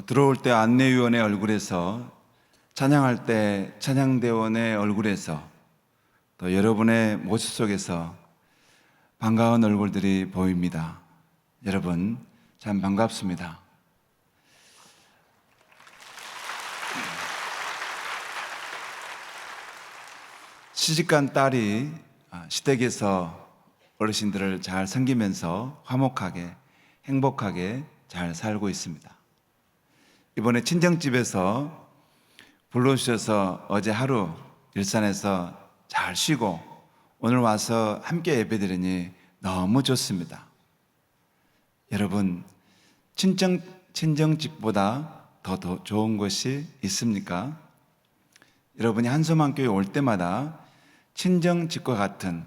들어올 때 안내위원의 얼굴에서, 찬양할 때 찬양대원의 얼굴에서, 또 여러분의 모습 속에서 반가운 얼굴들이 보입니다. 여러분 참 반갑습니다. 시집간 딸이 시댁에서 어르신들을 잘 섬기면서 화목하게 행복하게 잘 살고 있습니다. 이번에 친정집에서 불러주셔서 어제 하루 일산에서 잘 쉬고 오늘 와서 함께 예배드리니 너무 좋습니다. 여러분, 친정집보다 더 좋은 것이 있습니까? 여러분이 한소망교회 올 때마다 친정집과 같은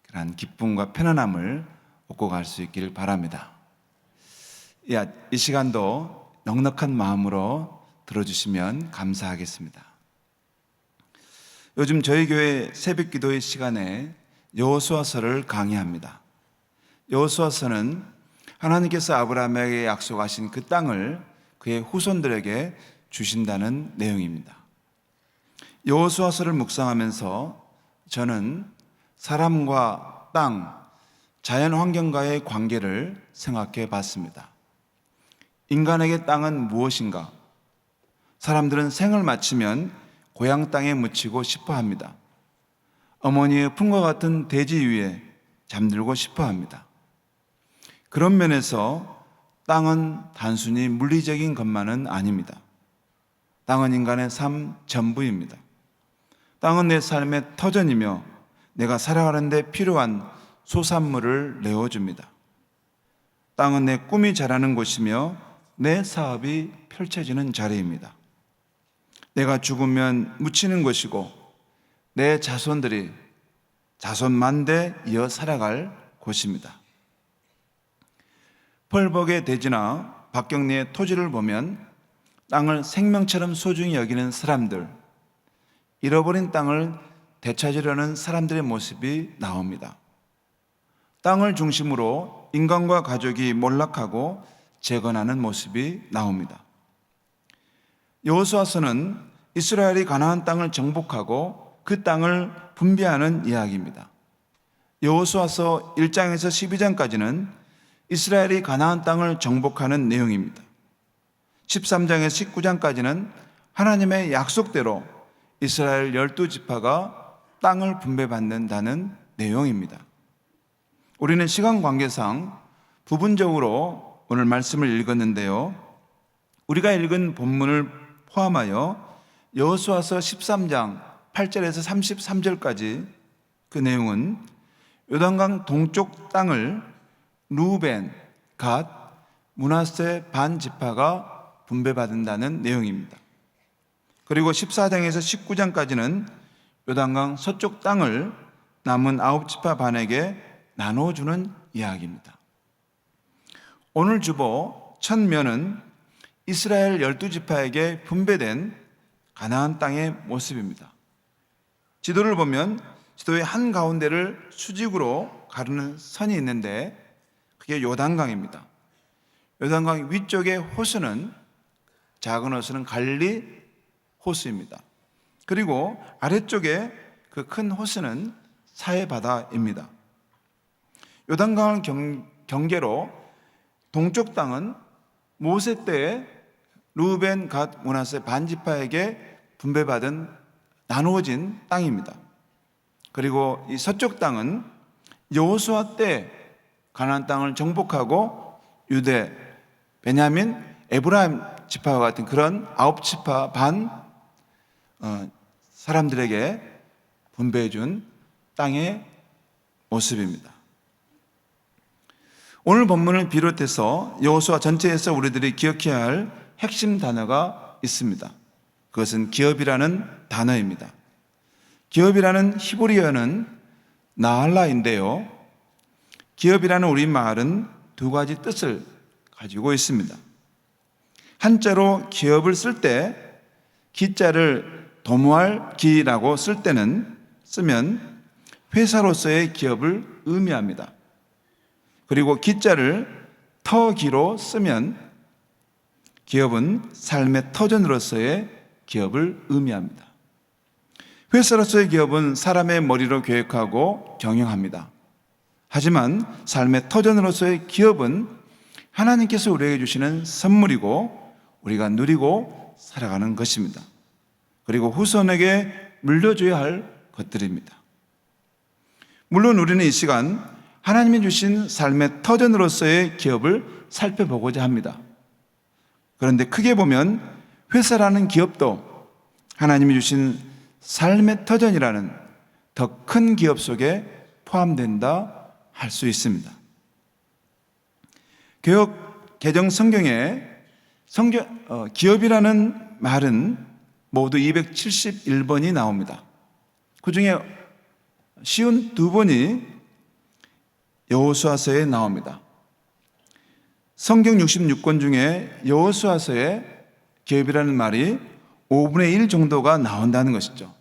그런 기쁨과 편안함을 얻고 갈 수 있기를 바랍니다. 이 시간도 넉넉한 마음으로 들어주시면 감사하겠습니다. 요즘 저희 교회 새벽 기도의 시간에 여호수아서를 강의합니다. 여호수아서는 하나님께서 아브라함에게 약속하신 그 땅을 그의 후손들에게 주신다는 내용입니다. 여호수아서를 묵상하면서 저는 사람과 땅, 자연 환경과의 관계를 생각해 봤습니다. 인간에게 땅은 무엇인가? 사람들은 생을 마치면 고향 땅에 묻히고 싶어 합니다. 어머니의 품과 같은 대지 위에 잠들고 싶어 합니다. 그런 면에서 땅은 단순히 물리적인 것만은 아닙니다. 땅은 인간의 삶 전부입니다. 땅은 내 삶의 터전이며 내가 살아가는 데 필요한 소산물을 내어줍니다. 땅은 내 꿈이 자라는 곳이며 내 사업이 펼쳐지는 자리입니다. 내가 죽으면 묻히는 것이고 내 자손들이 자손만대 이어 살아갈 곳입니다. 펄벅의 대지나 박경리의 토지를 보면 땅을 생명처럼 소중히 여기는 사람들, 잃어버린 땅을 되찾으려는 사람들의 모습이 나옵니다. 땅을 중심으로 인간과 가족이 몰락하고 재건하는 모습이 나옵니다. 여호수아서는 이스라엘이 가나안 땅을 정복하고 그 땅을 분배하는 이야기입니다. 여호수아서 1장에서 12장까지는 이스라엘이 가나안 땅을 정복하는 내용입니다. 13장에서 19장까지는 하나님의 약속대로 이스라엘 12지파가 땅을 분배받는다는 내용입니다. 우리는 시간 관계상 부분적으로 오늘 말씀을 읽었는데요. 우리가 읽은 본문을 포함하여 여호수아서 13장 8절에서 33절까지 그 내용은 요단강 동쪽 땅을 루벤, 갓, 므낫세 반 지파가 분배받는다는 내용입니다. 그리고 14장에서 19장까지는 요단강 서쪽 땅을 남은 9지파 반에게 나눠주는 이야기입니다. 오늘 주보 첫 면은 이스라엘 12지파에게 분배된 가나안 땅의 모습입니다. 지도를 보면 지도의 한가운데를 수직으로 가르는 선이 있는데 그게 요단강입니다. 요단강 위쪽의 호수는, 작은 호수는 갈리 호수입니다. 그리고 아래쪽에 그 큰 호수는 사해바다입니다. 요단강을 경계로 동쪽 땅은 모세 때에 루벤, 갓, 므낫세 반지파에게 분배받은 나누어진 땅입니다. 그리고 이 서쪽 땅은 여호수아 때 가나안 땅을 정복하고 유대, 베냐민, 에브라임 지파와 같은 그런 9지파 반 사람들에게 분배해 준 땅의 모습입니다. 오늘 본문을 비롯해서 여호수아 전체에서 우리들이 기억해야 할 핵심 단어가 있습니다. 그것은 기업이라는 단어입니다. 기업이라는 히브리어는 나할라인데요. 기업이라는 우리말은 두 가지 뜻을 가지고 있습니다. 한자로 기업을 쓸 때 기자를 도모할 기라고 쓰면 회사로서의 기업을 의미합니다. 그리고 기자를 터기로 쓰면 기업은 삶의 터전으로서의 기업을 의미합니다. 회사로서의 기업은 사람의 머리로 계획하고 경영합니다. 하지만 삶의 터전으로서의 기업은 하나님께서 우리에게 주시는 선물이고 우리가 누리고 살아가는 것입니다. 그리고 후손에게 물려줘야 할 것들입니다. 물론 우리는 이 시간 하나님이 주신 삶의 터전으로서의 기업을 살펴보고자 합니다. 그런데 크게 보면 회사라는 기업도 하나님이 주신 삶의 터전이라는 더 큰 기업 속에 포함된다 할 수 있습니다. 개역 개정 성경에 기업이라는 말은 모두 271번이 나옵니다. 그 중에 쉬운 2번이 여호수아서에 나옵니다. 성경 66권 중에 여호수아서에 기업이라는 말이 5분의 1 정도가 나온다는 것이죠.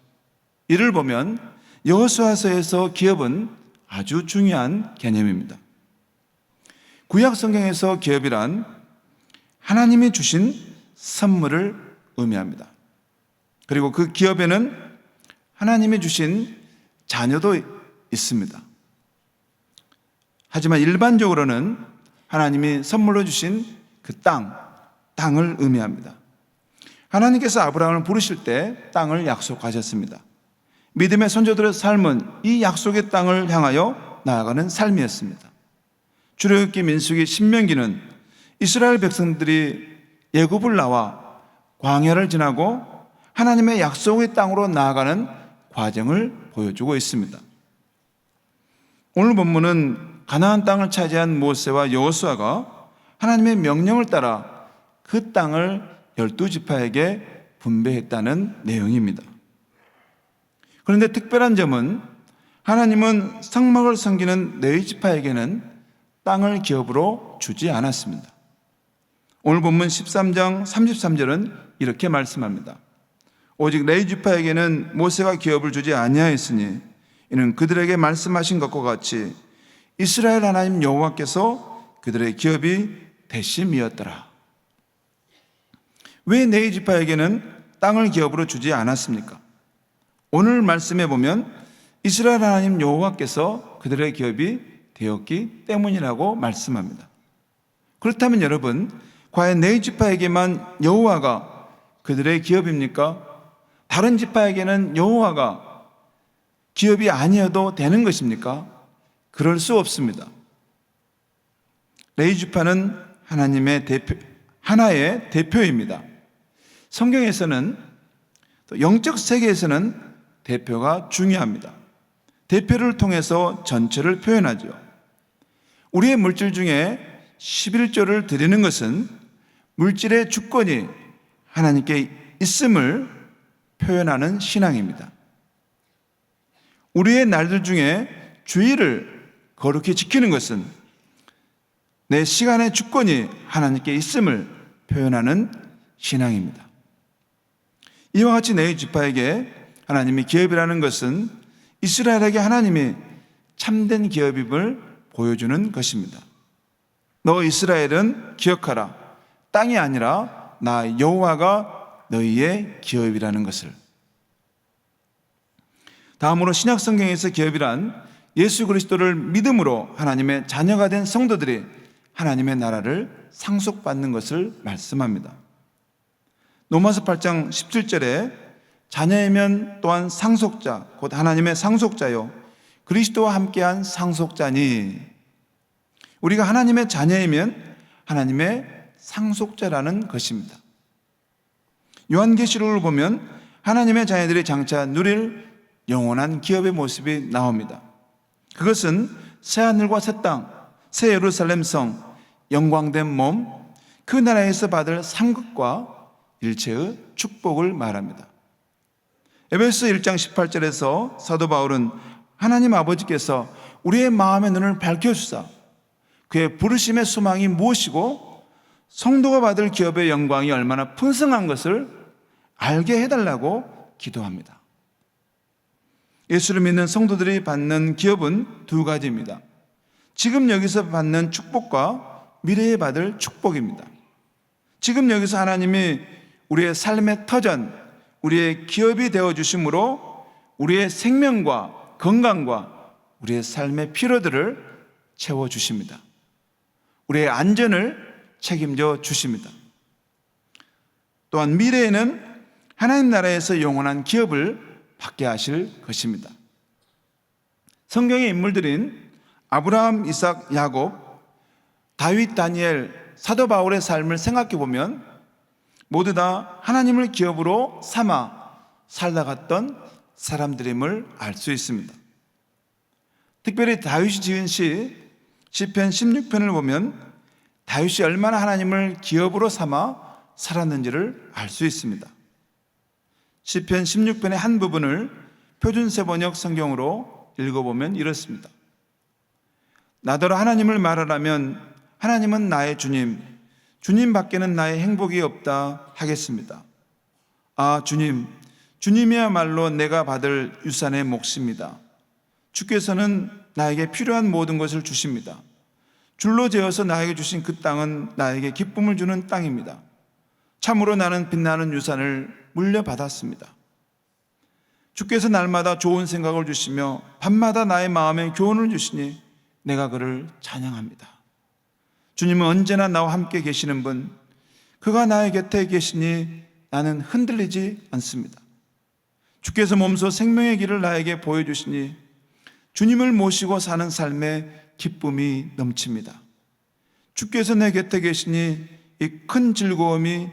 이를 보면 여호수아서에서 기업은 아주 중요한 개념입니다. 구약 성경에서 기업이란 하나님이 주신 선물을 의미합니다. 그리고 그 기업에는 하나님이 주신 자녀도 있습니다. 하지만 일반적으로는 하나님이 선물로 주신 그 땅을 의미합니다. 하나님께서 아브라함을 부르실 때 땅을 약속하셨습니다. 믿음의 선조들의 삶은 이 약속의 땅을 향하여 나아가는 삶이었습니다. 출애굽기, 민수기, 신명기는 이스라엘 백성들이 애굽을 나와 광야를 지나고 하나님의 약속의 땅으로 나아가는 과정을 보여주고 있습니다. 오늘 본문은 가나안 땅을 차지한 모세와 여호수아가 하나님의 명령을 따라 그 땅을 12지파에게 분배했다는 내용입니다. 그런데 특별한 점은 하나님은 성막을 섬기는 레위 지파에게는 땅을 기업으로 주지 않았습니다. 오늘 본문 13장 33절은 이렇게 말씀합니다. 오직 레위 지파에게는 모세가 기업을 주지 아니하였으니 이는 그들에게 말씀하신 것과 같이 이스라엘 하나님 여호와께서 그들의 기업이 대심이었더라. 왜 레위 지파에게는 땅을 기업으로 주지 않았습니까? 오늘 말씀에 보면 이스라엘 하나님 여호와께서 그들의 기업이 되었기 때문이라고 말씀합니다. 그렇다면 여러분, 과연 레위 지파에게만 여호와가 그들의 기업입니까? 다른 지파에게는 여호와가 기업이 아니어도 되는 것입니까? 그럴 수 없습니다. 레위 지파는 하나님의 하나의 대표입니다. 성경에서는 또 영적 세계에서는 대표가 중요합니다. 대표를 통해서 전체를 표현하죠. 우리의 물질 중에 11조를 드리는 것은 물질의 주권이 하나님께 있음을 표현하는 신앙입니다. 우리의 날들 중에 주일을 거룩히 지키는 것은 내 시간의 주권이 하나님께 있음을 표현하는 신앙입니다. 이와 같이 레위 지파에게 하나님이 기업이라는 것은 이스라엘에게 하나님이 참된 기업임을 보여주는 것입니다. 너 이스라엘은 기억하라. 땅이 아니라 나 여호와가 너희의 기업이라는 것을. 다음으로 신약 성경에서 기업이란 예수 그리스도를 믿음으로 하나님의 자녀가 된 성도들이 하나님의 나라를 상속받는 것을 말씀합니다. 로마서 8장 17절에 자녀이면 또한 상속자, 곧 하나님의 상속자요 그리스도와 함께한 상속자니. 우리가 하나님의 자녀이면 하나님의 상속자라는 것입니다. 요한계시록을 보면 하나님의 자녀들이 장차 누릴 영원한 기업의 모습이 나옵니다. 그것은 새하늘과 새 땅, 새 예루살렘 성, 영광된 몸, 그 나라에서 받을 상급과 일체의 축복을 말합니다. 에베소 1장 18절에서 사도 바울은 하나님 아버지께서 우리의 마음의 눈을 밝혀주사 그의 부르심의 소망이 무엇이고 성도가 받을 기업의 영광이 얼마나 풍성한 것을 알게 해달라고 기도합니다. 예수를 믿는 성도들이 받는 기업은 두 가지입니다. 지금 여기서 받는 축복과 미래에 받을 축복입니다. 지금 여기서 하나님이 우리의 삶의 터전, 우리의 기업이 되어주심으로 우리의 생명과 건강과 우리의 삶의 필요들을 채워주십니다. 우리의 안전을 책임져 주십니다. 또한 미래에는 하나님 나라에서 영원한 기업을 받게 하실 것입니다. 성경의 인물들인 아브라함, 이삭, 야곱, 다윗, 다니엘, 사도 바울의 삶을 생각해 보면 모두 다 하나님을 기업으로 삼아 살다갔던 사람들임을 알 수 있습니다. 특별히 다윗이 지은 시편 16편을 보면 다윗이 얼마나 하나님을 기업으로 삼아 살았는지를 알 수 있습니다. 시편 16편의 한 부분을 표준세 번역 성경으로 읽어보면 이렇습니다. 나더러 하나님을 말하라면 하나님은 나의 주님, 주님 밖에는 나의 행복이 없다 하겠습니다. 아 주님, 주님이야말로 내가 받을 유산의 몫입니다. 주께서는 나에게 필요한 모든 것을 주십니다. 줄로 재어서 나에게 주신 그 땅은 나에게 기쁨을 주는 땅입니다. 참으로 나는 빛나는 유산을 물려받았습니다. 주께서 날마다 좋은 생각을 주시며 밤마다 나의 마음에 교훈을 주시니 내가 그를 찬양합니다. 주님은 언제나 나와 함께 계시는 분, 그가 나의 곁에 계시니 나는 흔들리지 않습니다. 주께서 몸소 생명의 길을 나에게 보여주시니 주님을 모시고 사는 삶에 기쁨이 넘칩니다. 주께서 내 곁에 계시니 이 큰 즐거움이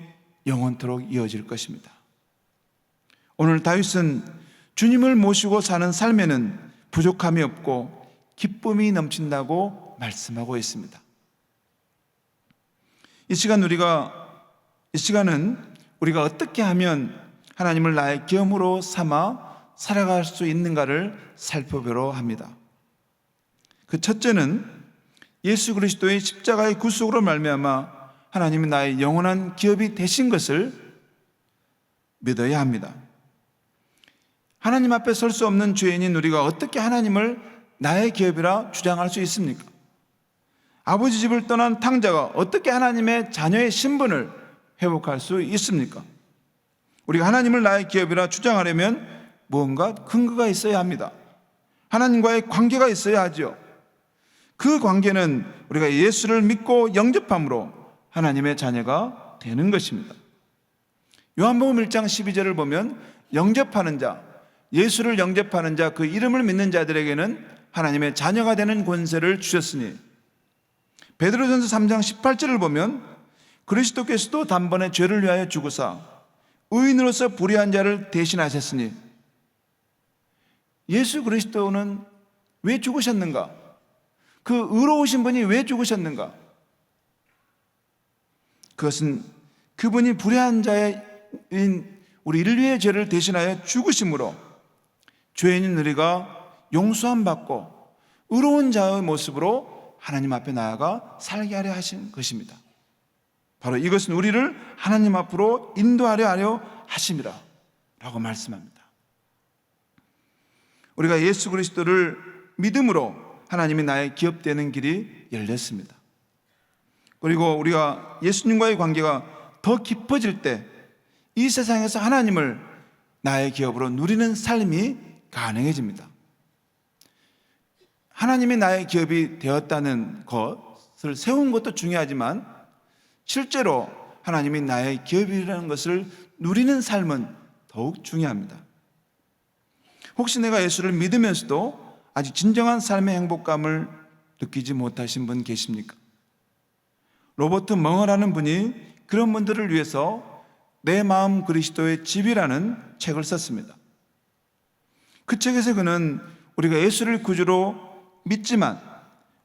영원토록 이어질 것입니다. 오늘 다윗은 주님을 모시고 사는 삶에는 부족함이 없고 기쁨이 넘친다고 말씀하고 있습니다. 이 시간은 우리가 어떻게 하면 하나님을 나의 기업으로 삼아 살아갈 수 있는가를 살펴보려 합니다. 그 첫째는 예수 그리스도의 십자가의 구속으로 말미암아 하나님이 나의 영원한 기업이 되신 것을 믿어야 합니다. 하나님 앞에 설 수 없는 죄인인 우리가 어떻게 하나님을 나의 기업이라 주장할 수 있습니까? 아버지 집을 떠난 탕자가 어떻게 하나님의 자녀의 신분을 회복할 수 있습니까? 우리가 하나님을 나의 기업이라 주장하려면 무언가 근거가 있어야 합니다. 하나님과의 관계가 있어야 하죠. 그 관계는 우리가 예수를 믿고 영접함으로 하나님의 자녀가 되는 것입니다. 요한복음 1장 12절을 보면 영접하는 자, 예수를 영접하는 자, 그 이름을 믿는 자들에게는 하나님의 자녀가 되는 권세를 주셨으니, 베드로전서 3장 18절을 보면 그리스도께서도 단번에 죄를 위하여 죽으사 의인으로서 불의한 자를 대신하셨으니, 예수 그리스도는 왜 죽으셨는가? 그 의로우신 분이 왜 죽으셨는가? 그것은 그분이 불의한 자인 우리 인류의 죄를 대신하여 죽으심으로 죄인인 우리가 용서함 받고 의로운 자의 모습으로 하나님 앞에 나아가 살게 하려 하신 것입니다. 바로 이것은 우리를 하나님 앞으로 인도하려 하심이라 라고 말씀합니다. 우리가 예수 그리스도를 믿음으로 하나님이 나의 기업되는 길이 열렸습니다. 그리고 우리가 예수님과의 관계가 더 깊어질 때 이 세상에서 하나님을 나의 기업으로 누리는 삶이 가능해집니다. 하나님이 나의 기업이 되었다는 것을 세운 것도 중요하지만 실제로 하나님이 나의 기업이라는 것을 누리는 삶은 더욱 중요합니다. 혹시 내가 예수를 믿으면서도 아직 진정한 삶의 행복감을 느끼지 못하신 분 계십니까? 로버트 멍어라는 분이 그런 분들을 위해서 내 마음 그리스도의 집이라는 책을 썼습니다. 그 책에서 그는 우리가 예수를 구주로 믿지만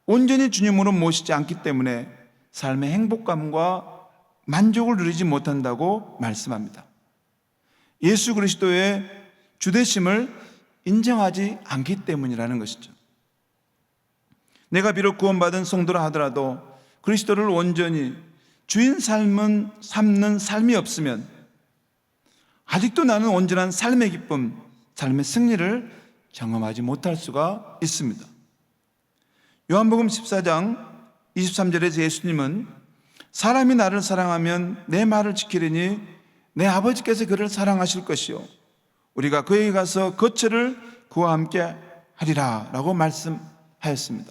온전히 주님으로 모시지 않기 때문에 삶의 행복감과 만족을 누리지 못한다고 말씀합니다. 예수 그리스도의 주되심을 인정하지 않기 때문이라는 것이죠. 내가 비록 구원받은 성도라 하더라도 그리스도를 온전히 주인 삼는 삶이 없으면 아직도 나는 온전한 삶의 기쁨, 삶의 승리를 경험하지 못할 수가 있습니다. 요한복음 14장 23절에서 예수님은 사람이 나를 사랑하면 내 말을 지키리니 내 아버지께서 그를 사랑하실 것이요 우리가 그에게 가서 거처를 그와 함께 하리라 라고 말씀하였습니다.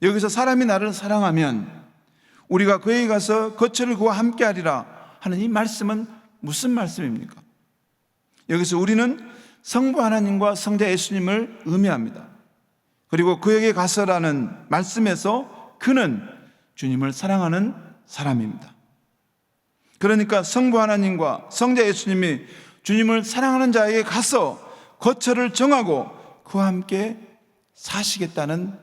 여기서 사람이 나를 사랑하면 우리가 그에게 가서 거처를 그와 함께 하리라 하는 이 말씀은 무슨 말씀입니까? 여기서 우리는 성부 하나님과 성자 예수님을 의미합니다. 그리고 그에게 가서라는 말씀에서 그는 주님을 사랑하는 사람입니다. 그러니까 성부 하나님과 성자 예수님이 주님을 사랑하는 자에게 가서 거처를 정하고 그와 함께 사시겠다는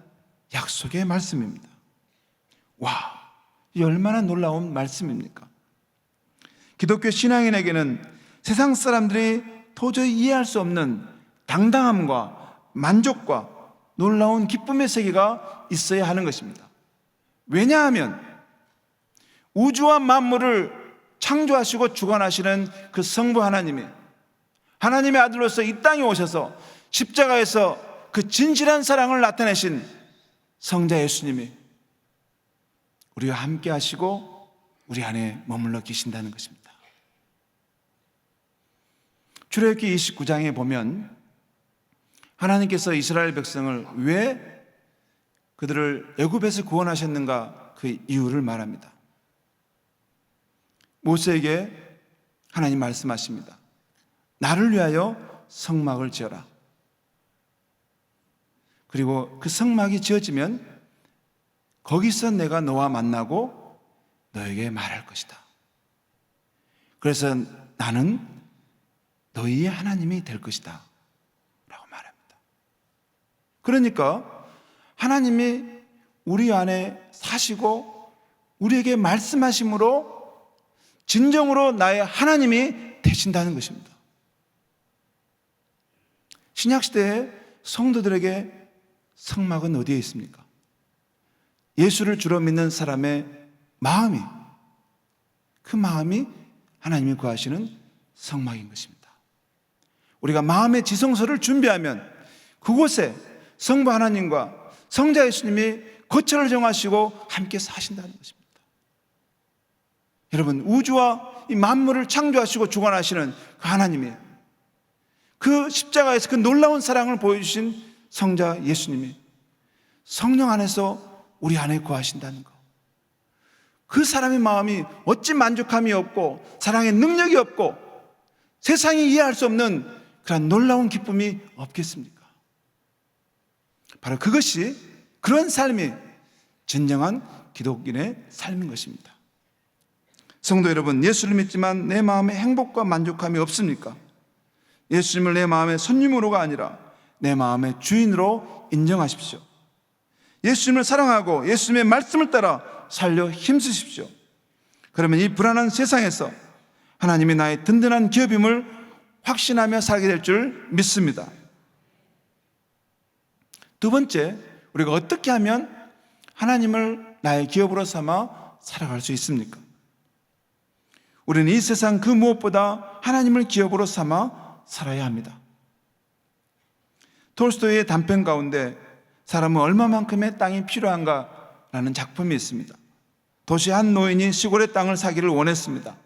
약속의 말씀입니다. 와, 이 얼마나 놀라운 말씀입니까? 기독교 신앙인에게는 세상 사람들이 도저히 이해할 수 없는 당당함과 만족과 놀라운 기쁨의 세계가 있어야 하는 것입니다. 왜냐하면 우주와 만물을 창조하시고 주관하시는 그 성부 하나님이 하나님의 아들로서 이 땅에 오셔서 십자가에서 그 진실한 사랑을 나타내신 성자 예수님이 우리와 함께 하시고 우리 안에 머물러 계신다는 것입니다. 출애굽기 29장에 보면 하나님께서 이스라엘 백성을 왜 그들을 애굽에서 구원하셨는가 그 이유를 말합니다. 모세에게 하나님 말씀하십니다. 나를 위하여 성막을 지어라. 그리고 그 성막이 지어지면 거기서 내가 너와 만나고 너에게 말할 것이다. 그래서 나는 너희의 하나님이 될 것이다 라고 말합니다. 그러니까 하나님이 우리 안에 사시고 우리에게 말씀하심으로 진정으로 나의 하나님이 되신다는 것입니다. 신약시대의 성도들에게 성막은 어디에 있습니까? 예수를 주로 믿는 사람의 마음이, 그 마음이 하나님이 구하시는 성막인 것입니다. 우리가 마음의 지성소를 준비하면 그곳에 성부 하나님과 성자 예수님이 거처를 정하시고 함께 사신다는 것입니다. 여러분, 우주와 이 만물을 창조하시고 주관하시는 그 하나님이 그 십자가에서 그 놀라운 사랑을 보여주신 성자 예수님이 성령 안에서 우리 안에 거하신다는 것, 그 사람의 마음이 어찌 만족함이 없고 사랑의 능력이 없고 세상이 이해할 수 없는 그런 놀라운 기쁨이 없겠습니까? 바로 그것이, 그런 삶이 진정한 기독인의 삶인 것입니다. 성도 여러분, 예수를 믿지만 내 마음에 행복과 만족함이 없습니까? 예수님을 내 마음의 손님으로가 아니라 내 마음의 주인으로 인정하십시오. 예수님을 사랑하고 예수님의 말씀을 따라 살려 힘쓰십시오. 그러면 이 불안한 세상에서 하나님이 나의 든든한 기업임을 확신하며 살게 될 줄 믿습니다. 두 번째, 우리가 어떻게 하면 하나님을 나의 기업으로 삼아 살아갈 수 있습니까? 우리는 이 세상 그 무엇보다 하나님을 기업으로 삼아 살아야 합니다. 톨스토이의 단편 가운데 사람은 얼마만큼의 땅이 필요한가라는 작품이 있습니다. 도시 한 노인이 시골의 땅을 사기를 원했습니다.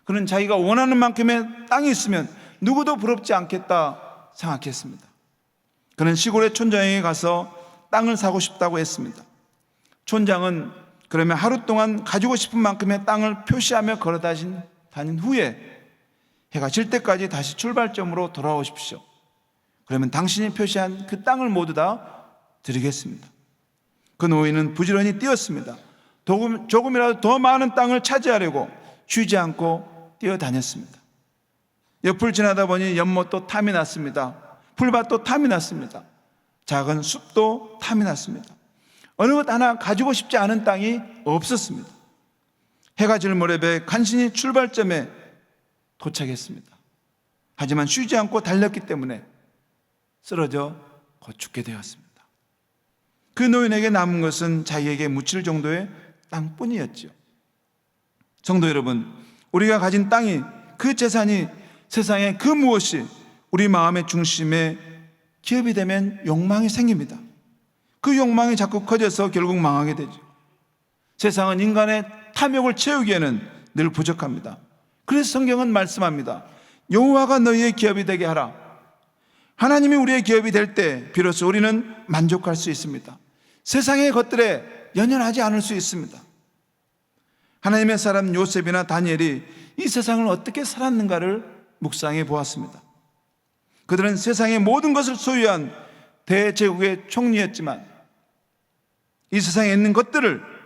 그는 자기가 원하는 만큼의 땅이 있으면 누구도 부럽지 않겠다 생각했습니다. 그는 시골의 촌장에게 가서 땅을 사고 싶다고 했습니다. 촌장은 그러면 하루 동안 가지고 싶은 만큼의 땅을 표시하며 걸어 다닌 후에 해가 질 때까지 다시 출발점으로 돌아오십시오. 그러면 당신이 표시한 그 땅을 모두 다 드리겠습니다. 그 노인은 부지런히 뛰었습니다. 조금이라도 더 많은 땅을 차지하려고 쉬지 않고 뛰어다녔습니다. 옆을 지나다 보니 연못도 탐이 났습니다. 풀밭도 탐이 났습니다. 작은 숲도 탐이 났습니다. 어느 것 하나 가지고 싶지 않은 땅이 없었습니다. 해가 질 무렵에 간신히 출발점에 도착했습니다. 하지만 쉬지 않고 달렸기 때문에 쓰러져 곧 죽게 되었습니다. 그 노인에게 남은 것은 자기에게 묻힐 정도의 땅뿐이었죠. 성도 여러분, 우리가 가진 땅이, 그 재산이, 세상의 그 무엇이 우리 마음의 중심에 기업이 되면 욕망이 생깁니다. 그 욕망이 자꾸 커져서 결국 망하게 되죠. 세상은 인간의 탐욕을 채우기에는 늘 부족합니다. 그래서 성경은 말씀합니다. 여호와가 너희의 기업이 되게 하라. 하나님이 우리의 기업이 될 때 비로소 우리는 만족할 수 있습니다. 세상의 것들에 연연하지 않을 수 있습니다. 하나님의 사람 요셉이나 다니엘이 이 세상을 어떻게 살았는가를 묵상해 보았습니다. 그들은 세상의 모든 것을 소유한 대제국의 총리였지만 이 세상에 있는 것들을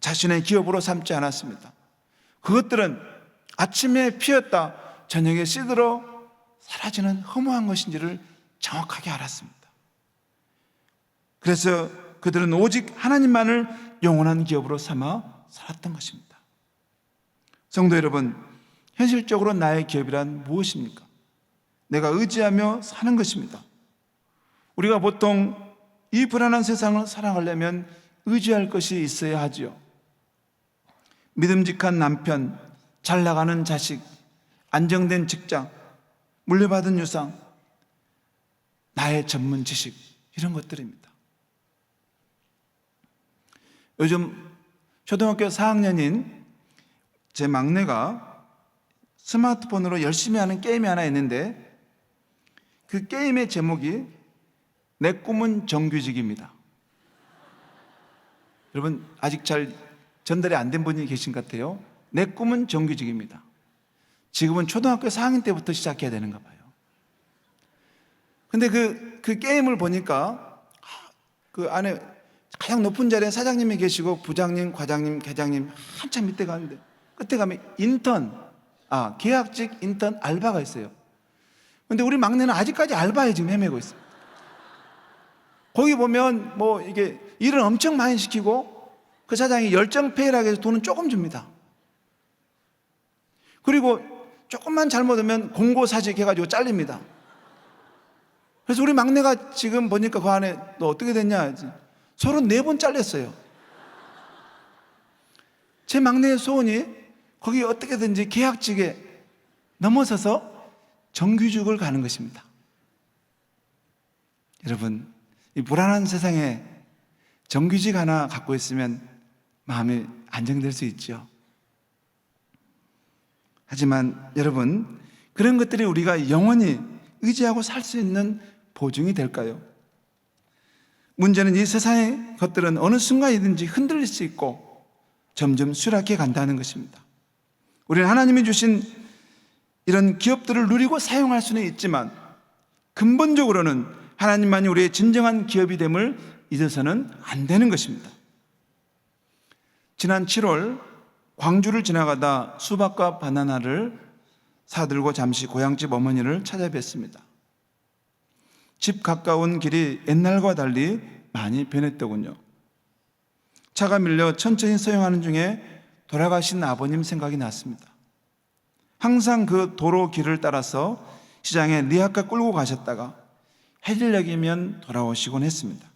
자신의 기업으로 삼지 않았습니다. 그것들은 아침에 피었다 저녁에 시들어 사라지는 허무한 것인지를 정확하게 알았습니다. 그래서 그들은 오직 하나님만을 영원한 기업으로 삼아 살았던 것입니다. 성도 여러분, 현실적으로 나의 기업이란 무엇입니까? 내가 의지하며 사는 것입니다. 우리가 보통 이 불안한 세상을 살아가려면 의지할 것이 있어야 하지요. 믿음직한 남편, 잘 나가는 자식, 안정된 직장, 물려받은 유산, 나의 전문 지식, 이런 것들입니다. 요즘 초등학교 4학년인 제 막내가 스마트폰으로 열심히 하는 게임이 하나 있는데 그 게임의 제목이 내 꿈은 정규직입니다. 여러분 아직 잘 전달이 안 된 분이 계신 것 같아요. 내 꿈은 정규직입니다. 지금은 초등학교 4학년 때부터 시작해야 되는가 봐요. 근데 그 게임을 보니까 그 안에 가장 높은 자리에 사장님이 계시고 부장님, 과장님, 계장님 한참 밑에 가는데 끝에 가면 계약직 인턴 알바가 있어요. 근데 우리 막내는 아직까지 알바에 지금 헤매고 있어요. 거기 보면 뭐 이게 일을 엄청 많이 시키고 그 사장이 열정페이라고 해서 돈은 조금 줍니다. 그리고 조금만 잘못하면 공고사직 해가지고 잘립니다. 그래서 우리 막내가 지금 보니까 그 안에 너 어떻게 됐냐? 34번 잘렸어요. 제 막내의 소원이 거기 어떻게든지 계약직에 넘어서서 정규직을 가는 것입니다. 여러분, 이 불안한 세상에 정규직 하나 갖고 있으면 마음이 안정될 수 있죠. 하지만 여러분, 그런 것들이 우리가 영원히 의지하고 살 수 있는 보증이 될까요? 문제는 이 세상의 것들은 어느 순간이든지 흔들릴 수 있고 점점 쇠락해 간다는 것입니다. 우리는 하나님이 주신 이런 기업들을 누리고 사용할 수는 있지만 근본적으로는 하나님만이 우리의 진정한 기업이 됨을 잊어서는 안 되는 것입니다. 지난 7월 광주를 지나가다 수박과 바나나를 사들고 잠시 고향집 어머니를 찾아뵀습니다. 집 가까운 길이 옛날과 달리 많이 변했더군요. 차가 밀려 천천히 서행하는 중에 돌아가신 아버님 생각이 났습니다. 항상 그 도로 길을 따라서 시장에 리아카 끌고 가셨다가 해질녘이면 돌아오시곤 했습니다.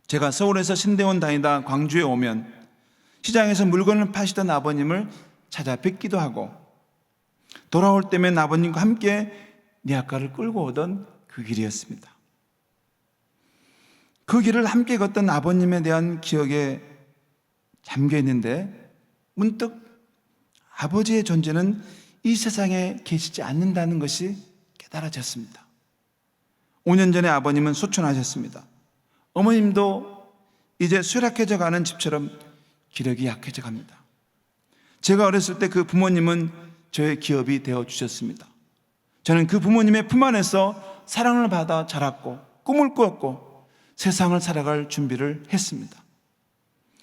제가 서울에서 신대원 다니다 광주에 오면 시장에서 물건을 파시던 아버님을 찾아뵙기도 하고 돌아올 때면 아버님과 함께 리아카를 끌고 오던 그 길이었습니다. 그 길을 함께 걷던 아버님에 대한 기억에 잠겨 있는데 문득 아버지의 존재는 이 세상에 계시지 않는다는 것이 깨달아졌습니다. 5년 전에 아버님은 소천하셨습니다. 어머님도 이제 쇠락해져 가는 집처럼 기력이 약해져 갑니다. 제가 어렸을 때 그 부모님은 저의 기업이 되어 주셨습니다. 저는 그 부모님의 품 안에서 사랑을 받아 자랐고 꿈을 꾸었고 세상을 살아갈 준비를 했습니다.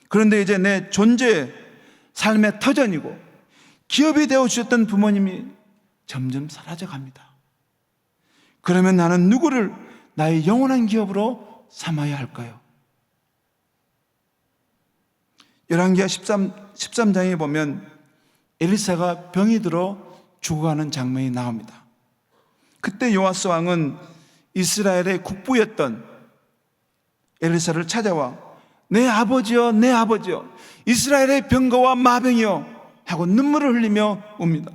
그런데 이제 내 존재의 삶의 터전이고 기업이 되어 주셨던 부모님이 점점 사라져 갑니다. 그러면 나는 누구를 나의 영원한 기업으로 삼아야 할까요? 열왕기하 13장에 보면 엘리사가 병이 들어 죽어가는 장면이 나옵니다. 그때 요아스 왕은 이스라엘의 국부였던 엘리사를 찾아와 내 아버지여 내 아버지여 이스라엘의 병거와 마병이여 하고 눈물을 흘리며 옵니다.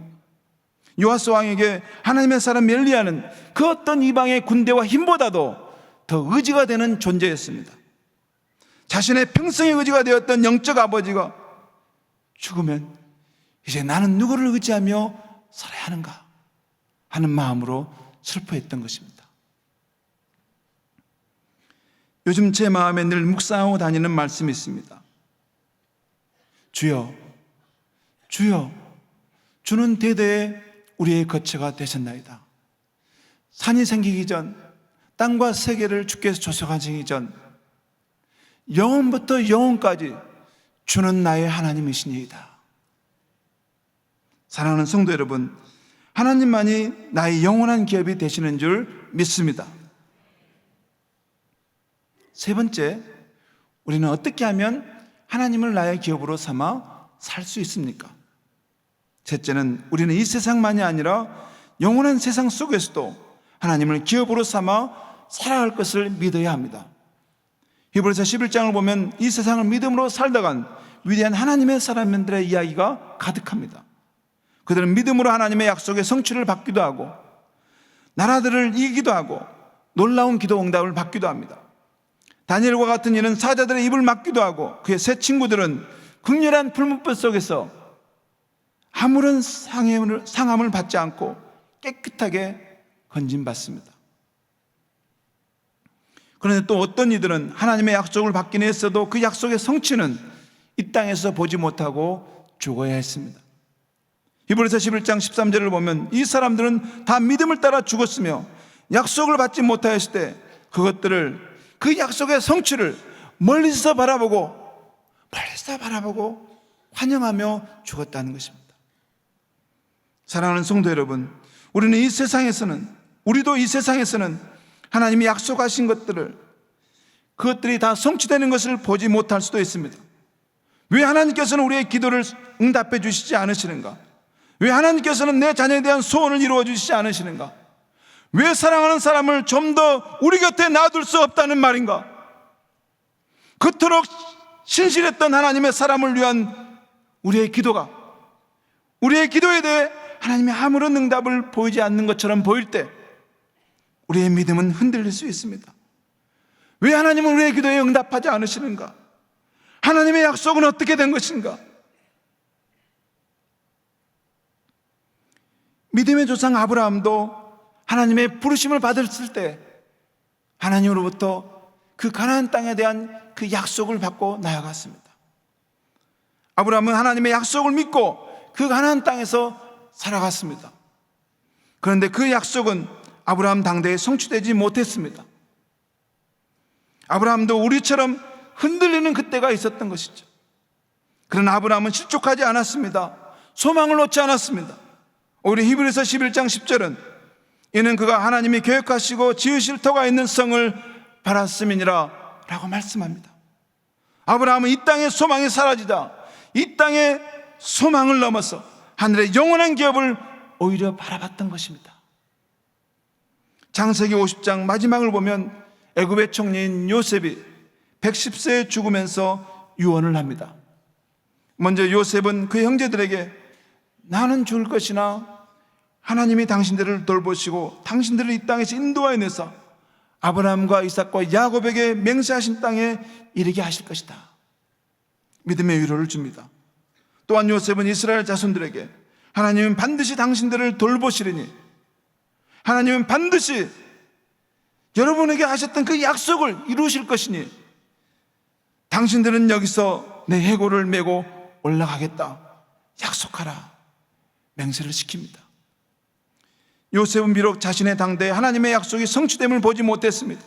요아스 왕에게 하나님의 사람 엘리야는 그 어떤 이방의 군대와 힘보다도 더 의지가 되는 존재였습니다. 자신의 평생의 의지가 되었던 영적 아버지가 죽으면 이제 나는 누구를 의지하며 살아야 하는가 하는 마음으로 슬퍼했던 것입니다. 요즘 제 마음에 늘 묵상하고 다니는 말씀이 있습니다. 주여, 주여, 주는 대대에 우리의 거처가 되셨나이다. 산이 생기기 전, 땅과 세계를 주께서 조성하시기 전, 영원부터 영원까지 주는 나의 하나님이시니이다. 사랑하는 성도 여러분, 하나님만이 나의 영원한 기업이 되시는 줄 믿습니다. 세 번째, 우리는 어떻게 하면 하나님을 나의 기업으로 삼아 살 수 있습니까? 셋째는 우리는 이 세상만이 아니라 영원한 세상 속에서도 하나님을 기업으로 삼아 살아갈 것을 믿어야 합니다. 히브리서 11장을 보면 이 세상을 믿음으로 살다간 위대한 하나님의 사람들의 이야기가 가득합니다. 그들은 믿음으로 하나님의 약속의 성취를 받기도 하고 나라들을 이기기도 하고 놀라운 기도 응답을 받기도 합니다. 다니엘과 같은 이는 사자들의 입을 막기도 하고 그의 세 친구들은 극렬한 풀무불 속에서 아무런 상함을 받지 않고 깨끗하게 건진받습니다. 그런데 또 어떤 이들은 하나님의 약속을 받기는 했어도 그 약속의 성취는 이 땅에서 보지 못하고 죽어야 했습니다. 히브리서 11장 13절을 보면 이 사람들은 다 믿음을 따라 죽었으며 약속을 받지 못하였을 때 그것들을 그 약속의 성취를 멀리서 바라보고 환영하며 죽었다는 것입니다. 사랑하는 성도 여러분, 우리도 이 세상에서는 하나님이 약속하신 그것들이 다 성취되는 것을 보지 못할 수도 있습니다. 왜 하나님께서는 우리의 기도를 응답해 주시지 않으시는가? 왜 하나님께서는 내 자녀에 대한 소원을 이루어 주시지 않으시는가? 왜 사랑하는 사람을 좀 더 우리 곁에 놔둘 수 없다는 말인가? 그토록 신실했던 하나님의 사람을 위한 우리의 기도에 대해 하나님이 아무런 응답을 보이지 않는 것처럼 보일 때 우리의 믿음은 흔들릴 수 있습니다. 왜 하나님은 우리의 기도에 응답하지 않으시는가? 하나님의 약속은 어떻게 된 것인가? 믿음의 조상 아브라함도 하나님의 부르심을 받았을 때 하나님으로부터 그 가나안 땅에 대한 그 약속을 받고 나아갔습니다. 아브라함은 하나님의 약속을 믿고 그 가나안 땅에서 살아갔습니다. 그런데 그 약속은 아브라함 당대에 성취되지 못했습니다. 아브라함도 우리처럼 흔들리는 그때가 있었던 것이죠. 그러나 아브라함은 실족하지 않았습니다. 소망을 놓지 않았습니다. 우리 히브리서 11장 10절은 이는 그가 하나님이 계획하시고 지으실 터가 있는 성을 바랐음이니라 라고 말씀합니다. 아브라함은 이 땅의 소망이 사라지다 이 땅의 소망을 넘어서 하늘의 영원한 기업을 오히려 바라봤던 것입니다. 창세기 50장 마지막을 보면 애굽의 총리인 요셉이 110세에 죽으면서 유언을 합니다. 먼저 요셉은 그 형제들에게 나는 죽을 것이나 하나님이 당신들을 돌보시고 당신들을 이 땅에서 인도하여내서 아브라함과 이삭과 야곱에게 맹세하신 땅에 이르게 하실 것이다. 믿음의 위로를 줍니다. 또한 요셉은 이스라엘 자손들에게 하나님은 반드시 당신들을 돌보시리니 하나님은 반드시 여러분에게 하셨던 그 약속을 이루실 것이니 당신들은 여기서 내 해골을 메고 올라가겠다 약속하라 맹세를 시킵니다. 요셉은 비록 자신의 당대에 하나님의 약속이 성취됨을 보지 못했습니다.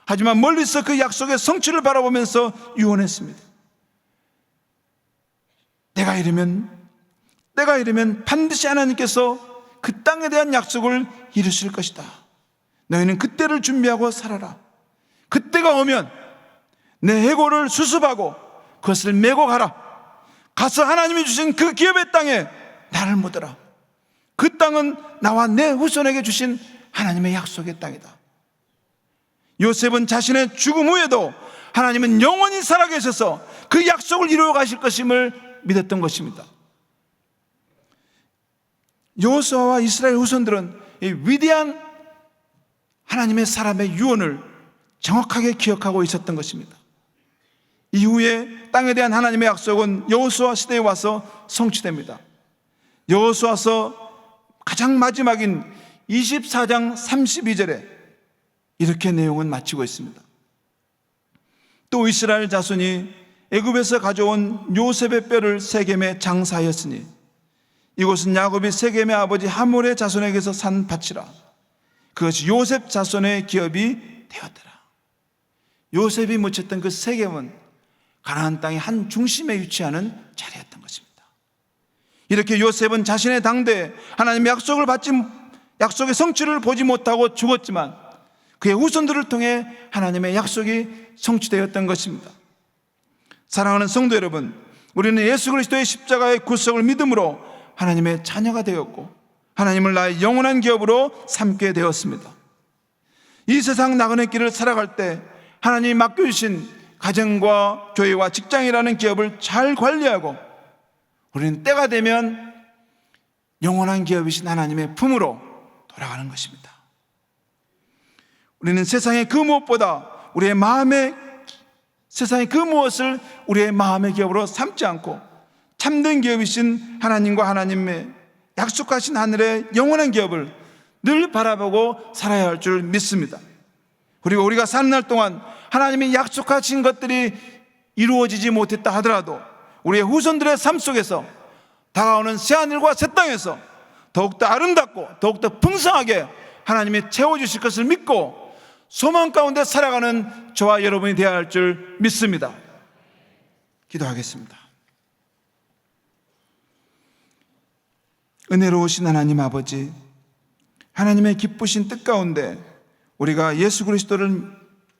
하지만 멀리서 그 약속의 성취를 바라보면서 유언했습니다. 내가 이르면 반드시 하나님께서 그 땅에 대한 약속을 이루실 것이다. 너희는 그때를 준비하고 살아라. 그때가 오면 내 해골을 수습하고 그것을 메고 가라. 가서 하나님이 주신 그 기업의 땅에 나를 묻어라. 그 땅은 나와 내 후손에게 주신 하나님의 약속의 땅이다. 요셉은 자신의 죽음 후에도 하나님은 영원히 살아계셔서 그 약속을 이루어 가실 것임을 믿었던 것입니다. 여호수아와 이스라엘 후손들은 이 위대한 하나님의 사람의 유언을 정확하게 기억하고 있었던 것입니다. 이후에 땅에 대한 하나님의 약속은 여호수아 시대에 와서 성취됩니다. 여호수아서 가장 마지막인 24장 32절에 이렇게 내용은 마치고 있습니다. 또 이스라엘 자손이 애굽에서 가져온 요셉의 뼈를 세겜에 장사하였으니 이곳은 야곱이 세겜의 아버지 하몰의 자손에게서 산 밭이라. 그것이 요셉 자손의 기업이 되었더라. 요셉이 묻혔던 그 세겜은 가나안 땅의 한 중심에 위치하는 자리였던 것입니다. 이렇게 요셉은 자신의 당대에 하나님의 약속의 성취를 보지 못하고 죽었지만 그의 후손들을 통해 하나님의 약속이 성취되었던 것입니다. 사랑하는 성도 여러분, 우리는 예수 그리스도의 십자가의 구속을 믿음으로 하나님의 자녀가 되었고 하나님을 나의 영원한 기업으로 삼게 되었습니다. 이 세상 나그네 길을 살아갈 때 하나님이 맡겨주신 가정과 교회와 직장이라는 기업을 잘 관리하고 우리는 때가 되면 영원한 기업이신 하나님의 품으로 돌아가는 것입니다. 우리는 세상의 그 무엇보다 세상의 그 무엇을 우리의 마음의 기업으로 삼지 않고 참된 기업이신 하나님과 하나님의 약속하신 하늘의 영원한 기업을 늘 바라보고 살아야 할 줄 믿습니다. 그리고 우리가 사는 날 동안 하나님이 약속하신 것들이 이루어지지 못했다 하더라도 우리의 후손들의 삶 속에서 다가오는 새하늘과 새 땅에서 더욱더 아름답고 더욱더 풍성하게 하나님이 채워주실 것을 믿고 소망 가운데 살아가는 저와 여러분이 되어야 할 줄 믿습니다. 기도하겠습니다. 은혜로우신 하나님 아버지, 하나님의 기쁘신 뜻 가운데 우리가 예수 그리스도를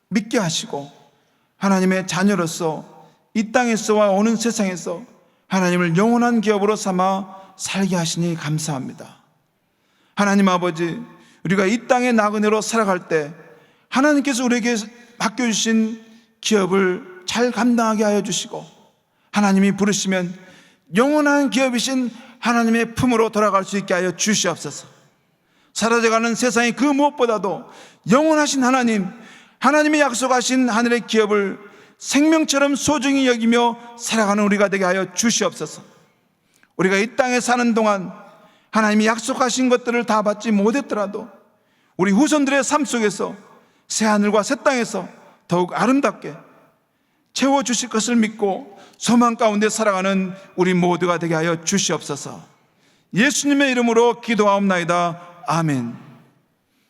믿게 하시고 하나님의 자녀로서 이 땅에서와 오는 세상에서 하나님을 영원한 기업으로 삼아 살게 하시니 감사합니다. 하나님 아버지, 우리가 이 땅의 나그네로 살아갈 때 하나님께서 우리에게 맡겨주신 기업을 잘 감당하게 하여 주시고 하나님이 부르시면 영원한 기업이신 하나님의 품으로 돌아갈 수 있게 하여 주시옵소서. 사라져가는 세상의 그 무엇보다도 영원하신 하나님이 약속하신 하늘의 기업을 생명처럼 소중히 여기며 살아가는 우리가 되게 하여 주시옵소서. 우리가 이 땅에 사는 동안 하나님이 약속하신 것들을 다 받지 못했더라도 우리 후손들의 삶 속에서 새하늘과 새 땅에서 더욱 아름답게 채워주실 것을 믿고 소망 가운데 살아가는 우리 모두가 되게 하여 주시옵소서. 예수님의 이름으로 기도하옵나이다. 아멘.